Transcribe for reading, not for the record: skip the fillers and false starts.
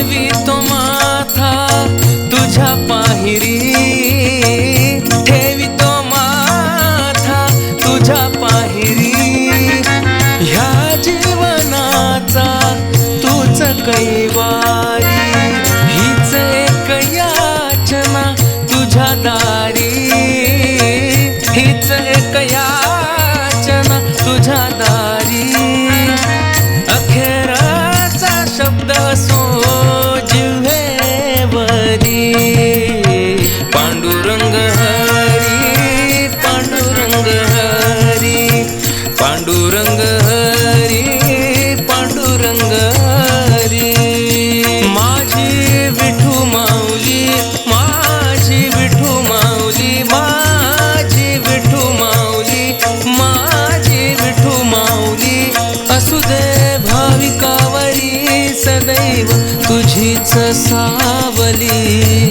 ठेवी तो माथा तुझ्या पाहिरी, ठेवी तो माथा तुझ्या पाहिरी, ह्या जीवनाचा तूच कैवारी, हीच एक याचना तुझ्या दारी, हीच एक याचना तुझ्या दारी, अखेरचा शब्द असो जिव्हेवरी, पांडुरंग हरी, पांडुरंग हरी, पांडुरंग हरी, पांडुरंग हरी. माझी विठू माऊली, माझी विठू माऊली, माझी विठू माऊली, माझी विठू माऊली, असू दे भाविकावरी सदैव तुझीच सावली.